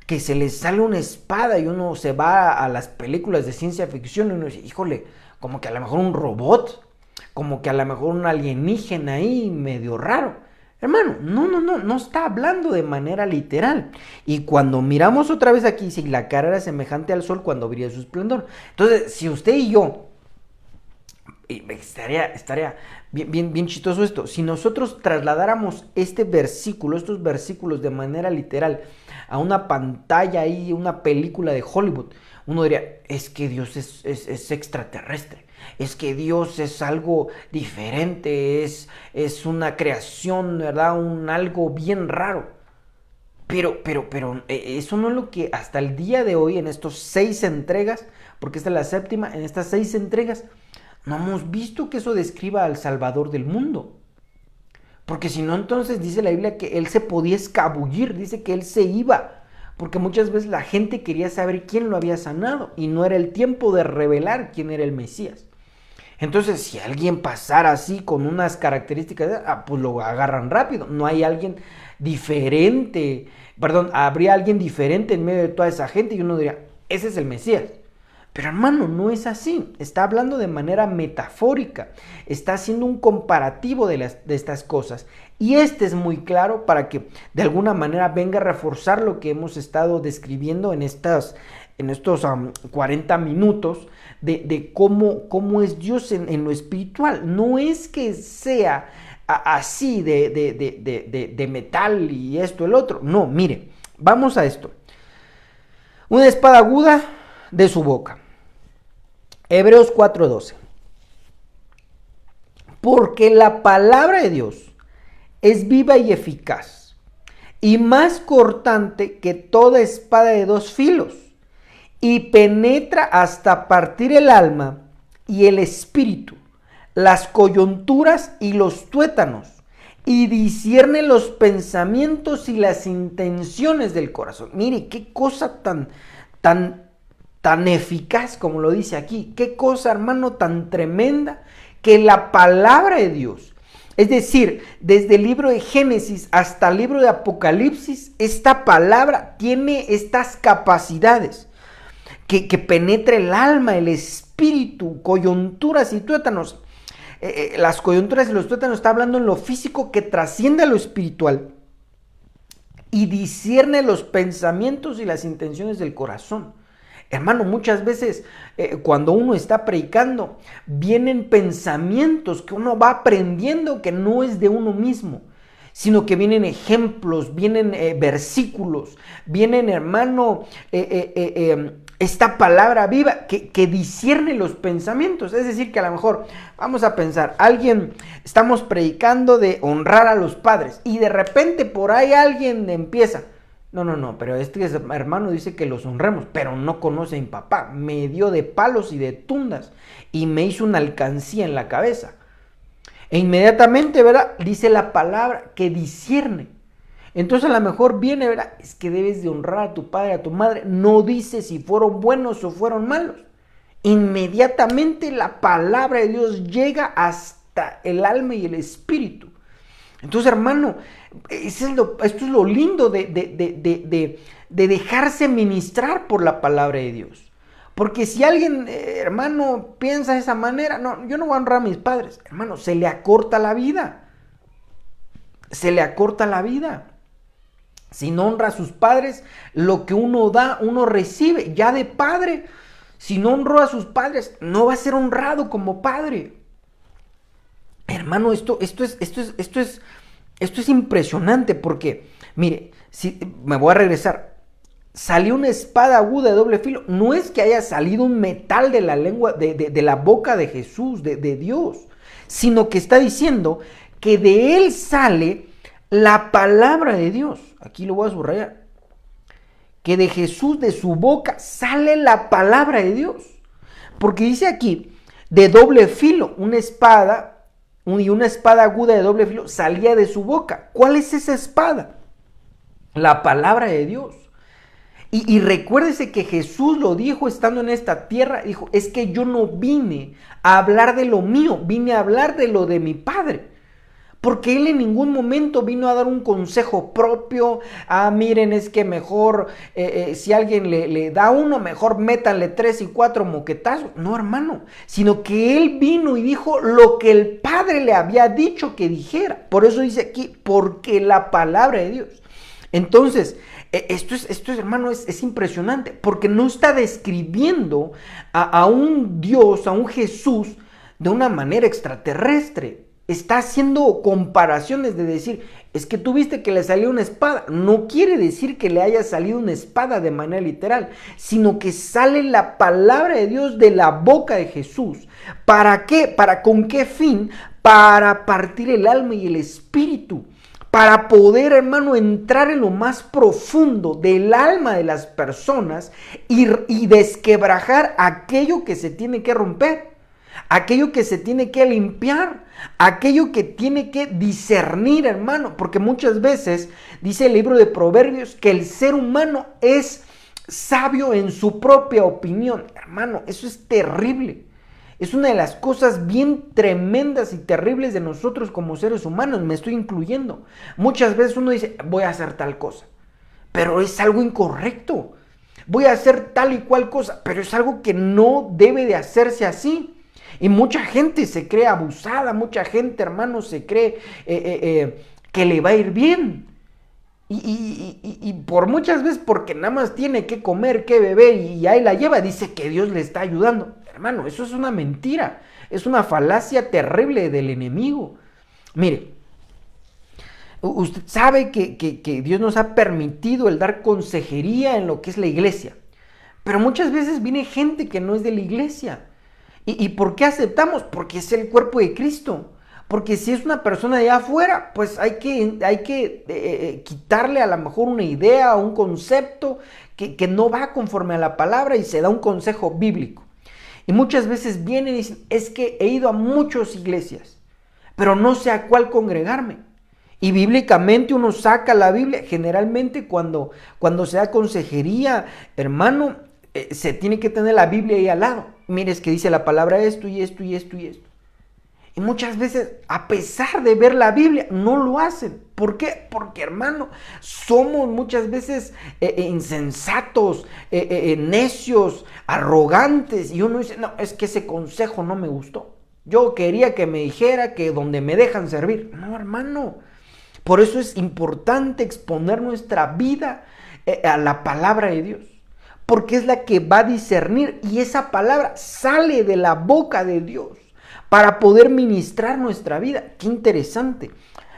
Que se le sale una espada y uno se va a las películas de ciencia ficción y uno dice, híjole, como que a lo mejor un robot, como que a lo mejor un alienígena ahí medio raro. Hermano, no está hablando de manera literal. Y cuando miramos otra vez aquí, si la cara era semejante al sol cuando brilla su esplendor. Entonces, si usted y yo, estaría bien chistoso esto, si nosotros trasladáramos estos versículos de manera literal a una pantalla ahí, una película de Hollywood, uno diría, es que Dios es extraterrestre, es que Dios es algo diferente, es una creación, ¿verdad? Algo bien raro. Pero eso no es lo que hasta el día de hoy, en estos 6 entregas, porque esta es la séptima, en estas 6 entregas, no hemos visto que eso describa al Salvador del mundo. Porque si no, entonces dice la Biblia que Él se podía escabullir, dice que Él se iba. Porque muchas veces la gente quería saber quién lo había sanado y no era el tiempo de revelar quién era el Mesías. Entonces, si alguien pasara así con unas características, pues lo agarran rápido. No hay alguien diferente, perdón, habría alguien diferente en medio de toda esa gente y uno diría, ese es el Mesías. Pero hermano, no es así. Está hablando de manera metafórica. Está haciendo un comparativo de estas cosas. Y este es muy claro para que de alguna manera venga a reforzar lo que hemos estado describiendo en estos 40 minutos de cómo es Dios en lo espiritual. No es que sea así de metal y esto, el otro. No, mire, vamos a esto. Una espada aguda de su boca. Hebreos 4:12. Porque la palabra de Dios es viva y eficaz, y más cortante que toda espada de dos filos, y penetra hasta partir el alma y el espíritu, las coyunturas y los tuétanos, y discierne los pensamientos y las intenciones del corazón. Mire, qué cosa tan eficaz como lo dice aquí. Qué cosa, hermano, tan tremenda, que la palabra de Dios, es decir, desde el libro de Génesis hasta el libro de Apocalipsis, esta palabra tiene estas capacidades que penetra el alma, el espíritu, coyunturas y tuétanos. Las coyunturas y los tuétanos está hablando en lo físico que trasciende a lo espiritual y discierne los pensamientos y las intenciones del corazón. Hermano, muchas veces cuando uno está predicando, vienen pensamientos que uno va aprendiendo que no es de uno mismo, sino que vienen ejemplos, vienen versículos, vienen, hermano, esta palabra viva que discierne los pensamientos. Es decir, que a lo mejor vamos a pensar, estamos predicando de honrar a los padres y de repente por ahí alguien empieza, no, pero este hermano dice que los honremos, pero no conoce a mi papá, me dio de palos y de tundas y me hizo una alcancía en la cabeza. E inmediatamente, ¿verdad? Dice la palabra que discierne. Entonces a lo mejor viene, ¿verdad? Es que debes de honrar a tu padre, a tu madre. No dice si fueron buenos o fueron malos. Inmediatamente la palabra de Dios llega hasta el alma y el espíritu. Entonces, hermano, esto es lo lindo de dejarse ministrar por la palabra de Dios. Porque si alguien, hermano, piensa de esa manera, no, yo no voy a honrar a mis padres. Hermano, se le acorta la vida. Se le acorta la vida. Si no honra a sus padres, lo que uno da, uno recibe. Ya de padre, si no honró a sus padres, no va a ser honrado como padre. Hermano, esto es impresionante porque, mire, si me voy a regresar, salió una espada aguda de doble filo. No es que haya salido un metal de la lengua, de la boca de Jesús, de Dios, sino que está diciendo que de él sale la palabra de Dios. Aquí lo voy a subrayar. Que de Jesús, de su boca, sale la palabra de Dios. Porque dice aquí, de doble filo, una espada aguda de doble filo salía de su boca. ¿Cuál es esa espada? La palabra de Dios. Y recuérdese que Jesús lo dijo estando en esta tierra, dijo, es que yo no vine a hablar de lo mío, vine a hablar de lo de mi Padre. Porque él en ningún momento vino a dar un consejo propio. Miren, es que mejor, si alguien le da uno, mejor métanle 3 y 4 moquetazos. No, hermano, sino que él vino y dijo lo que el Padre le había dicho que dijera. Por eso dice aquí, porque la palabra de Dios. Entonces, esto es hermano, es impresionante, porque no está describiendo a un Dios, a un Jesús, de una manera extraterrestre. Está haciendo comparaciones de decir, es que tú viste que le salió una espada. No quiere decir que le haya salido una espada de manera literal, sino que sale la palabra de Dios de la boca de Jesús. ¿Para qué? ¿Con qué fin? Para partir el alma y el espíritu. Para poder, hermano, entrar en lo más profundo del alma de las personas y desquebrajar aquello que se tiene que romper. Aquello que se tiene que limpiar, aquello que tiene que discernir, hermano, porque muchas veces dice el libro de Proverbios que el ser humano es sabio en su propia opinión. Hermano, eso es terrible. Es una de las cosas bien tremendas y terribles de nosotros como seres humanos, me estoy incluyendo. Muchas veces uno dice, voy a hacer tal cosa, pero es algo incorrecto. Voy a hacer tal y cual cosa, pero es algo que no debe de hacerse así. Y mucha gente se cree abusada, mucha gente, hermano, se cree que le va a ir bien. Y por muchas veces, porque nada más tiene que comer, que beber y ahí la lleva, dice que Dios le está ayudando. Hermano, eso es una mentira, es una falacia terrible del enemigo. Mire, usted sabe que Dios nos ha permitido el dar consejería en lo que es la iglesia, pero muchas veces viene gente que no es de la iglesia. ¿Y por qué aceptamos? Porque es el cuerpo de Cristo. Porque si es una persona de allá afuera, pues hay que quitarle a lo mejor una idea o un concepto que no va conforme a la palabra y se da un consejo bíblico. Y muchas veces vienen y dicen, es que he ido a muchas iglesias, pero no sé a cuál congregarme. Y bíblicamente uno saca la Biblia, generalmente cuando se da consejería, hermano, se tiene que tener la Biblia ahí al lado. Mire, es que dice la palabra esto y esto y esto y esto. Y muchas veces, a pesar de ver la Biblia, no lo hacen. ¿Por qué? Porque, hermano, somos muchas veces insensatos, necios, arrogantes. Y uno dice, no, es que ese consejo no me gustó. Yo quería que me dijera que donde me dejan servir. No, hermano. Por eso es importante exponer nuestra vida a la palabra de Dios. Porque es la que va a discernir y esa palabra sale de la boca de Dios para poder ministrar nuestra vida. Qué interesante.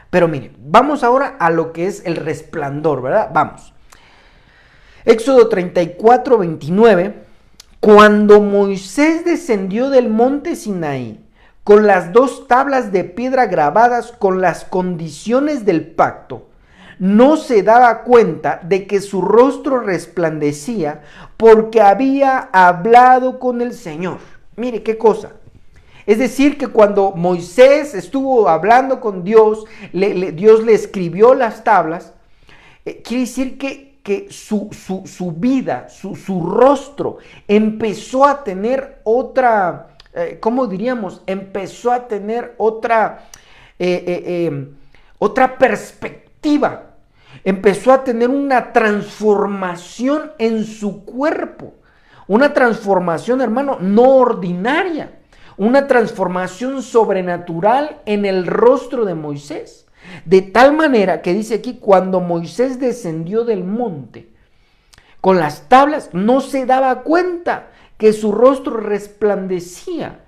Pero mire, vamos ahora a lo que es el resplandor, ¿verdad? Vamos. Éxodo 34, 29. Cuando Moisés descendió del monte Sinaí con las 2 tablas de piedra grabadas con las condiciones del pacto, no se daba cuenta de que su rostro resplandecía porque había hablado con el Señor. Mire qué cosa. Es decir, que cuando Moisés estuvo hablando con Dios, Dios le escribió las tablas, quiere decir que su vida, su rostro empezó a tener otra, ¿cómo diríamos? Empezó a tener otra perspectiva. Empezó a tener una transformación en su cuerpo. Una transformación, hermano, no ordinaria. Una transformación sobrenatural en el rostro de Moisés. De tal manera que dice aquí, cuando Moisés descendió del monte con las tablas, no se daba cuenta que su rostro resplandecía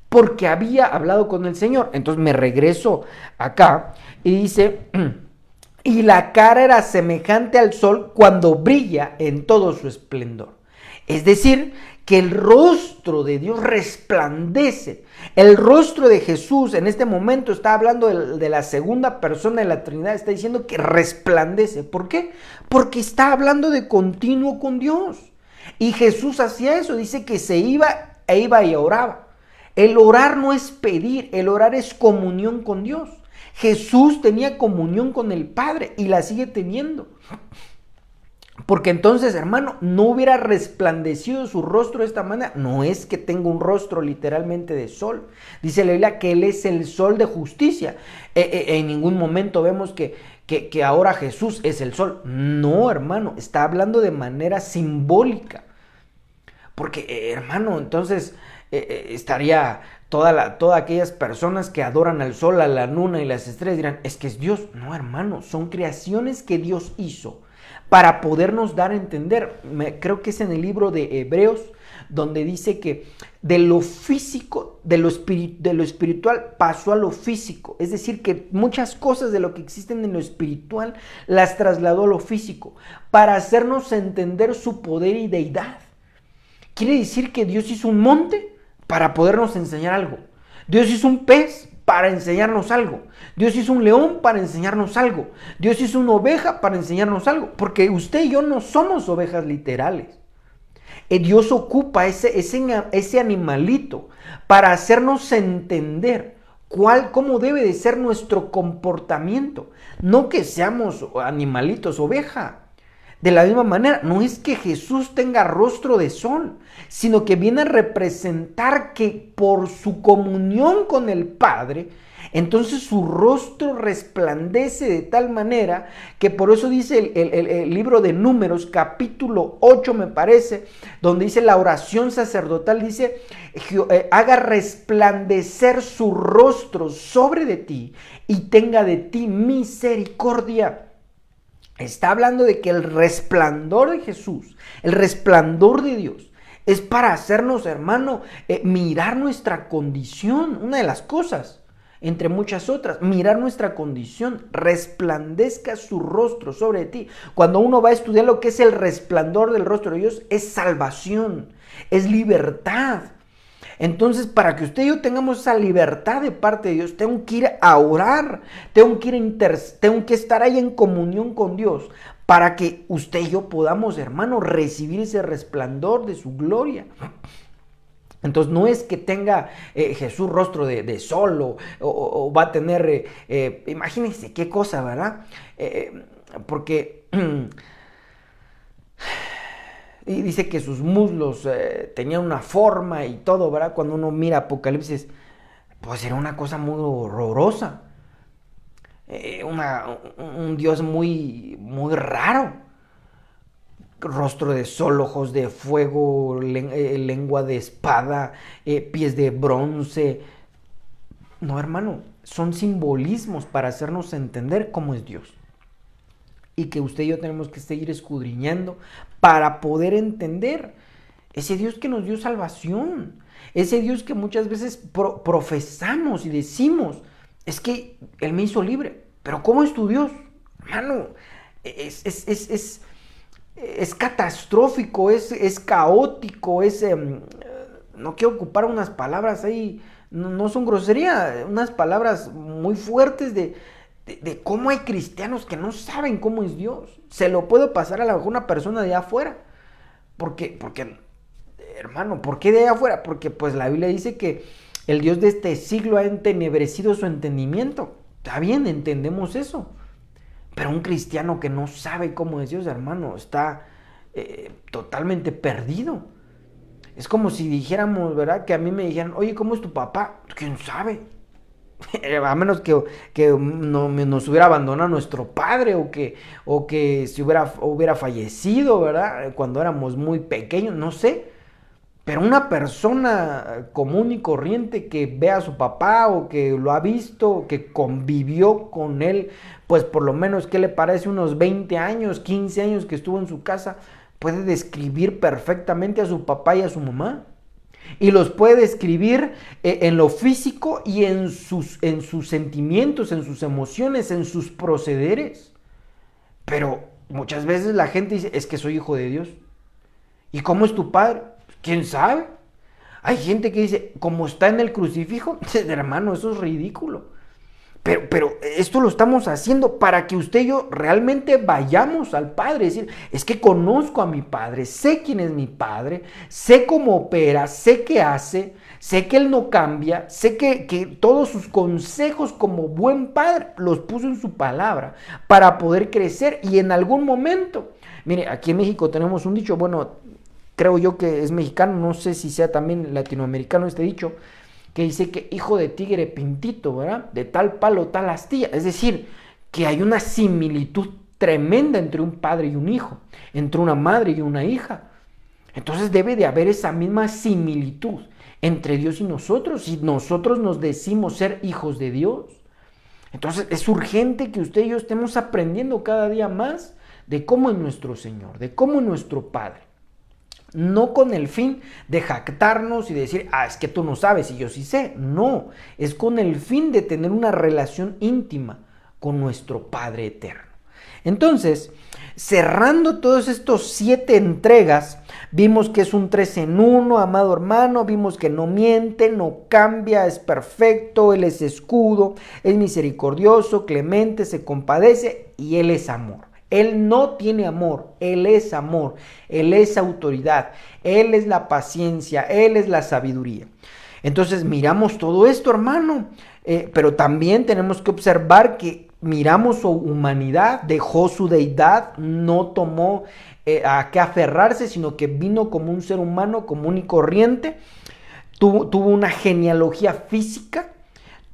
porque había hablado con el Señor. Entonces me regreso acá y dice, y la cara era semejante al sol cuando brilla en todo su esplendor. Es decir, que el rostro de Dios resplandece. El rostro de Jesús en este momento está hablando de la segunda persona de la Trinidad, está diciendo que resplandece. ¿Por qué? Porque está hablando de continuo con Dios. Y Jesús hacía eso, dice que se iba y oraba. El orar no es pedir, el orar es comunión con Dios. Jesús tenía comunión con el Padre y la sigue teniendo. Porque entonces, hermano, no hubiera resplandecido su rostro de esta manera. No es que tenga un rostro literalmente de sol. Dice la Biblia que Él es el sol de justicia. En ningún momento vemos que ahora Jesús es el sol. No, hermano, está hablando de manera simbólica. Porque, hermano, entonces estaría todas aquellas personas que adoran al sol, a la luna y las estrellas dirán, es que es Dios. No, hermano, son creaciones que Dios hizo para podernos dar a entender. Creo que es en el libro de Hebreos donde dice que de lo físico, de lo espiritual pasó a lo físico. Es decir, que muchas cosas de lo que existen en lo espiritual las trasladó a lo físico para hacernos entender su poder y deidad. Quiere decir que Dios hizo un monte para podernos enseñar algo. Dios hizo un pez para enseñarnos algo. Dios hizo un león para enseñarnos algo. Dios hizo una oveja para enseñarnos algo. Porque usted y yo no somos ovejas literales. Dios ocupa ese animalito para hacernos entender cómo debe de ser nuestro comportamiento. No que seamos animalitos oveja. De la misma manera, no es que Jesús tenga rostro de sol, sino que viene a representar que por su comunión con el Padre, entonces su rostro resplandece de tal manera que por eso dice el libro de Números, capítulo 8 me parece, donde dice la oración sacerdotal, dice, haga resplandecer su rostro sobre de ti y tenga de ti misericordia. Está hablando de que el resplandor de Jesús, el resplandor de Dios, es para hacernos, hermano, mirar nuestra condición, una de las cosas, entre muchas otras, mirar nuestra condición, resplandezca su rostro sobre ti. Cuando uno va a estudiar lo que es el resplandor del rostro de Dios, es salvación, es libertad. Entonces, para que usted y yo tengamos esa libertad de parte de Dios, tengo que ir a orar, tengo que estar ahí en comunión con Dios, para que usted y yo podamos, hermano, recibir ese resplandor de su gloria. Entonces no es que tenga Jesús rostro de sol o va a tener, imagínense qué cosa, ¿verdad? Porque y dice que sus muslos tenían una forma y todo, ¿verdad? Cuando uno mira Apocalipsis, pues era una cosa muy horrorosa, un Dios muy, muy raro. Rostro de sol, ojos de fuego, lengua de espada, pies de bronce. No, hermano, son simbolismos para hacernos entender cómo es Dios. Y que usted y yo tenemos que seguir escudriñando para poder entender ese Dios que nos dio salvación. Ese Dios que muchas veces profesamos y decimos, es que Él me hizo libre. Pero ¿cómo es tu Dios? Hermano, es catastrófico, es caótico, no quiero ocupar unas palabras ahí, no son grosería, unas palabras muy fuertes de cómo hay cristianos que no saben cómo es Dios. Se lo puedo pasar a una persona de allá afuera. Porque, hermano, ¿por qué de allá afuera? Porque pues la Biblia dice que el Dios de este siglo ha entenebrecido su entendimiento. Está bien, entendemos eso. Pero un cristiano que no sabe cómo es Dios, hermano, está totalmente perdido. Es como si dijéramos, ¿verdad? Que a mí me dijeran, oye, ¿cómo es tu papá? ¿Quién sabe? A menos que nos hubiera abandonado nuestro padre o que se hubiera fallecido, ¿verdad? Cuando éramos muy pequeños, no sé. Pero una persona común y corriente que ve a su papá o que lo ha visto, que convivió con él, pues por lo menos, ¿qué le parece? Unos 20 años, 15 años que estuvo en su casa, puede describir perfectamente a su papá y a su mamá. Y los puede describir en lo físico y en sus sentimientos, en sus emociones, en sus procederes. Pero muchas veces la gente dice, es que soy hijo de Dios. ¿Y cómo es tu padre? ¿Quién sabe? Hay gente que dice, como está en el crucifijo, hermano, eso es ridículo. Pero esto lo estamos haciendo para que usted y yo realmente vayamos al Padre. Es decir, es que conozco a mi Padre, sé quién es mi Padre, sé cómo opera, sé qué hace, sé que Él no cambia, sé que todos sus consejos como buen Padre los puso en su palabra para poder crecer y en algún momento. Mire, aquí en México tenemos un dicho, bueno, creo yo que es mexicano, no sé si sea también latinoamericano este dicho, que dice que hijo de tigre pintito, ¿verdad? De tal palo, tal astilla. Es decir, que hay una similitud tremenda entre un padre y un hijo, entre una madre y una hija. Entonces debe de haber esa misma similitud entre Dios y nosotros, si nosotros nos decimos ser hijos de Dios. Entonces es urgente que usted y yo estemos aprendiendo cada día más de cómo es nuestro Señor, de cómo es nuestro Padre. No con el fin de jactarnos y decir, es que tú no sabes y yo sí sé. No, es con el fin de tener una relación íntima con nuestro Padre eterno. Entonces, cerrando todos estos 7 entregas, vimos que es un 3 en 1, amado hermano, vimos que no miente, no cambia, es perfecto, Él es escudo, es misericordioso, clemente, se compadece y Él es amor. Él no tiene amor, Él es amor, Él es autoridad, Él es la paciencia, Él es la sabiduría. Entonces miramos todo esto, hermano, pero también tenemos que observar que miramos su humanidad, dejó su deidad, no tomó a qué aferrarse, sino que vino como un ser humano común y corriente, tuvo una genealogía física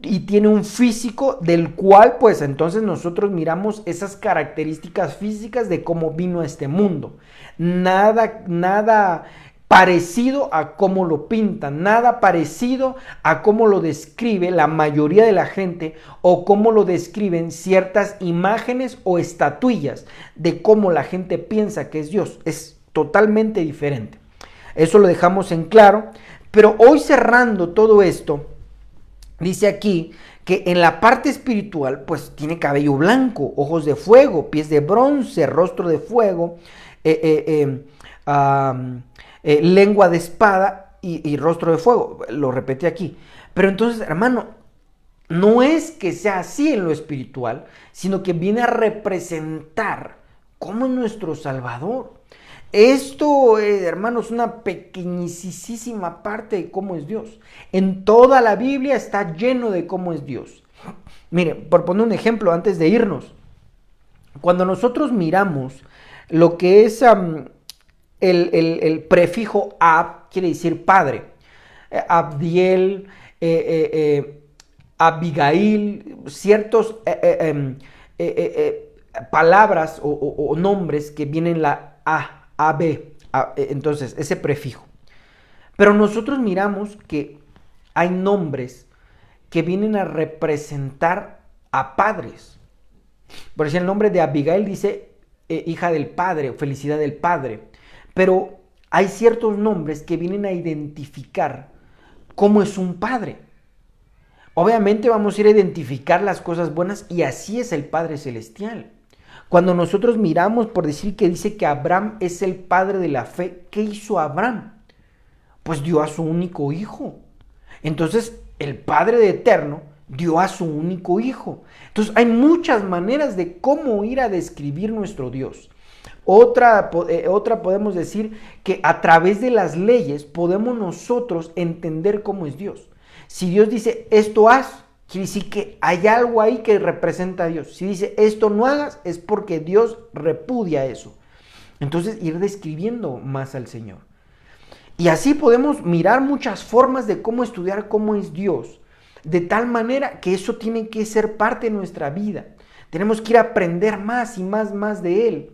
y tiene un físico del cual pues entonces nosotros miramos esas características físicas de cómo vino a este mundo. Nada parecido a cómo lo pintan, nada parecido a cómo lo describe la mayoría de la gente o cómo lo describen ciertas imágenes o estatuillas de cómo la gente piensa que es Dios. Es totalmente diferente. Eso lo dejamos en claro, pero hoy cerrando todo esto, dice aquí que en la parte espiritual pues tiene cabello blanco, ojos de fuego, pies de bronce, rostro de fuego, lengua de espada y rostro de fuego. Lo repetí aquí. Pero entonces, hermano, no es que sea así en lo espiritual, sino que viene a representar cómo es nuestro Salvador. Esto, hermanos, es una pequeñísima parte de cómo es Dios. En toda la Biblia está lleno de cómo es Dios. Mire, por poner un ejemplo antes de irnos, cuando nosotros miramos lo que es el prefijo ab, quiere decir padre, Abdiel, Abigail, ciertos palabras o nombres que vienen la A, AB, entonces ese prefijo. Pero nosotros miramos que hay nombres que vienen a representar a padres. Por ejemplo, el nombre de Abigail dice hija del padre, felicidad del padre. Pero hay ciertos nombres que vienen a identificar cómo es un padre. Obviamente vamos a ir a identificar las cosas buenas y así es el Padre Celestial. Cuando nosotros miramos, por decir que dice que Abraham es el padre de la fe, ¿qué hizo Abraham? Pues dio a su único hijo. Entonces, el Padre de Eterno dio a su único hijo. Entonces, hay muchas maneras de cómo ir a describir nuestro Dios. Otra podemos decir que a través de las leyes podemos nosotros entender cómo es Dios. Si Dios dice esto haz, quiere decir que hay algo ahí que representa a Dios. Si dice esto no hagas, es porque Dios repudia eso. Entonces ir describiendo más al Señor. Y así podemos mirar muchas formas de cómo estudiar cómo es Dios. De tal manera que eso tiene que ser parte de nuestra vida. Tenemos que ir a aprender más y más de Él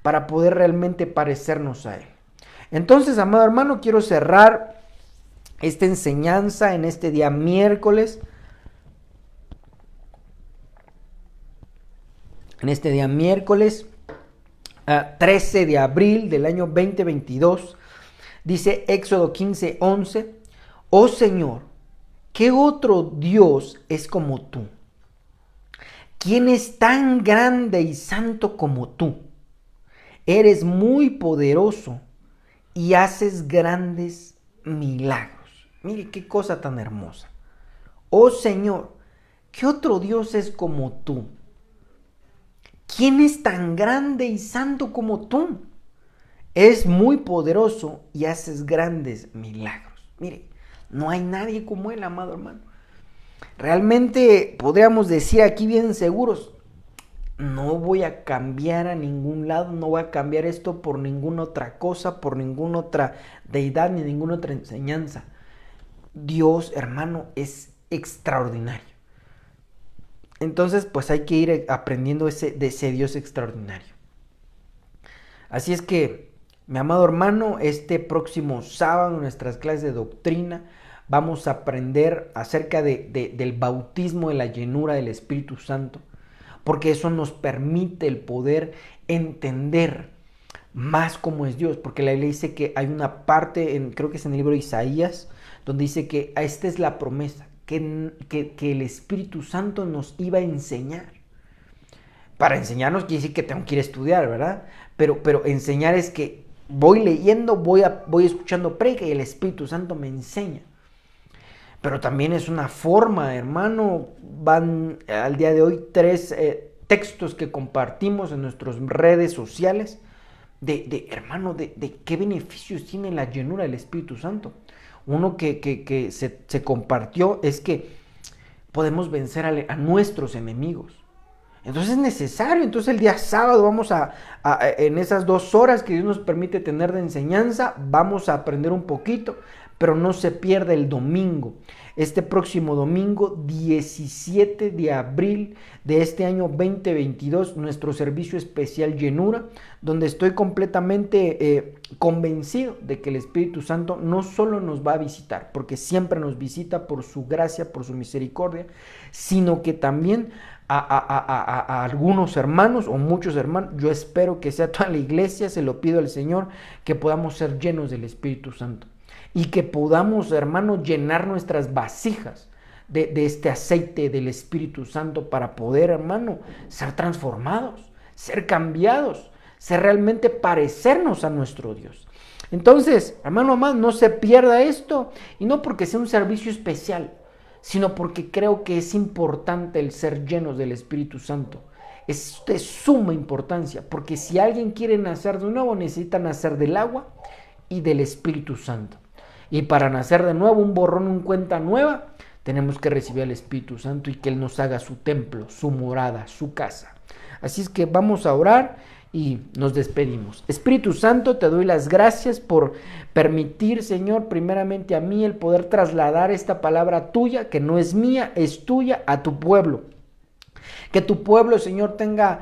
para poder realmente parecernos a Él. Entonces, amado hermano, quiero cerrar esta enseñanza en este día miércoles. En este día miércoles, 13 de abril del año 2022, dice Éxodo 15:11, oh Señor, ¿qué otro Dios es como tú? ¿Quién es tan grande y santo como tú? Eres muy poderoso y haces grandes milagros. Mire qué cosa tan hermosa. Oh Señor, ¿qué otro Dios es como tú? ¿Quién es tan grande y santo como tú? Es muy poderoso y haces grandes milagros. Mire, no hay nadie como Él, amado hermano. Realmente podríamos decir aquí bien seguros, no voy a cambiar a ningún lado, no voy a cambiar esto por ninguna otra cosa, por ninguna otra deidad, ni ninguna otra enseñanza. Dios, hermano, es extraordinario. Entonces, pues hay que ir aprendiendo de ese Dios extraordinario. Así es que, mi amado hermano, este próximo sábado en nuestras clases de doctrina vamos a aprender acerca del bautismo de la llenura del Espíritu Santo, porque eso nos permite el poder entender más cómo es Dios, porque la Biblia dice que hay una parte, creo que es en el libro de Isaías, donde dice que esta es la promesa, que el Espíritu Santo nos iba a enseñar. Para enseñarnos quiere decir que tengo que ir a estudiar, ¿verdad? Pero enseñar es que voy leyendo, voy escuchando predica y el Espíritu Santo me enseña. Pero también es una forma, hermano, van al día de hoy 3 textos que compartimos en nuestras redes sociales hermano, de qué beneficios tiene la llenura del Espíritu Santo. Uno que se compartió es que podemos vencer a nuestros enemigos. Entonces es necesario. Entonces el día sábado vamos en esas 2 horas que Dios nos permite tener de enseñanza, vamos a aprender un poquito, pero no se pierda el domingo. Este próximo domingo, 17 de abril de este año 2022, nuestro servicio especial Llenura, donde estoy completamente convencido de que el Espíritu Santo no solo nos va a visitar, porque siempre nos visita por su gracia, por su misericordia, sino que también a algunos hermanos o muchos hermanos, yo espero que sea toda la iglesia, se lo pido al Señor, que podamos ser llenos del Espíritu Santo y que podamos, hermanos, llenar nuestras vasijas de este aceite del Espíritu Santo para poder, hermano, ser transformados, ser cambiados, ser realmente parecernos a nuestro Dios. Entonces, hermano amado, no se pierda esto, y no porque sea un servicio especial, sino porque creo que es importante el ser llenos del Espíritu Santo. Es de suma importancia, porque si alguien quiere nacer de nuevo, necesita nacer del agua y del Espíritu Santo. Y para nacer de nuevo, un borrón, una cuenta nueva, tenemos que recibir al Espíritu Santo y que Él nos haga su templo, su morada, su casa. Así es que vamos a orar y nos despedimos. Espíritu Santo, te doy las gracias por permitir, Señor, primeramente a mí el poder trasladar esta palabra tuya, que no es mía, es tuya, a tu pueblo. Que tu pueblo, Señor, tenga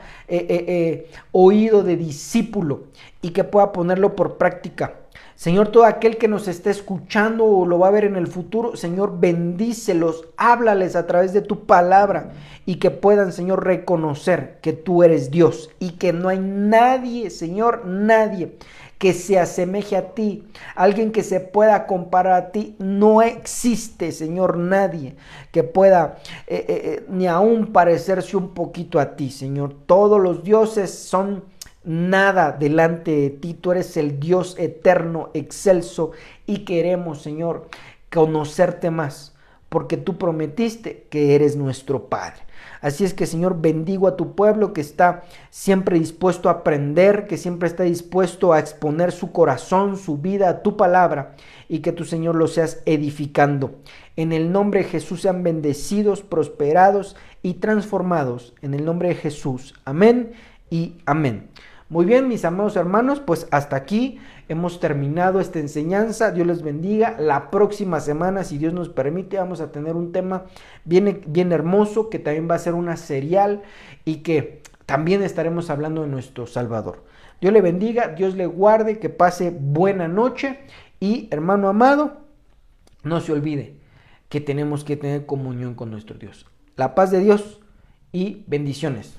oído de discípulo y que pueda ponerlo por práctica. Señor, todo aquel que nos esté escuchando o lo va a ver en el futuro, Señor, bendícelos, háblales a través de tu palabra y que puedan, Señor, reconocer que tú eres Dios y que no hay nadie, Señor, nadie que se asemeje a ti, alguien que se pueda comparar a ti. No existe, Señor, nadie que pueda ni aún parecerse un poquito a ti, Señor. Todos los dioses son nada delante de ti. Tú eres el Dios eterno, excelso, y queremos, Señor, conocerte más, porque tú prometiste que eres nuestro Padre. Así es que, Señor, bendigo a tu pueblo que está siempre dispuesto a aprender, que siempre está dispuesto a exponer su corazón, su vida a tu palabra, y que tu, Señor, lo seas edificando. En el nombre de Jesús sean bendecidos, prosperados y transformados. En el nombre de Jesús. Amén y amén. Muy bien, mis amados hermanos, pues hasta aquí hemos terminado esta enseñanza. Dios les bendiga. La próxima semana, si Dios nos permite, vamos a tener un tema bien hermoso, que también va a ser una serial y que también estaremos hablando de nuestro Salvador. Dios le bendiga, Dios le guarde, que pase buena noche y, hermano amado, no se olvide que tenemos que tener comunión con nuestro Dios. La paz de Dios y bendiciones.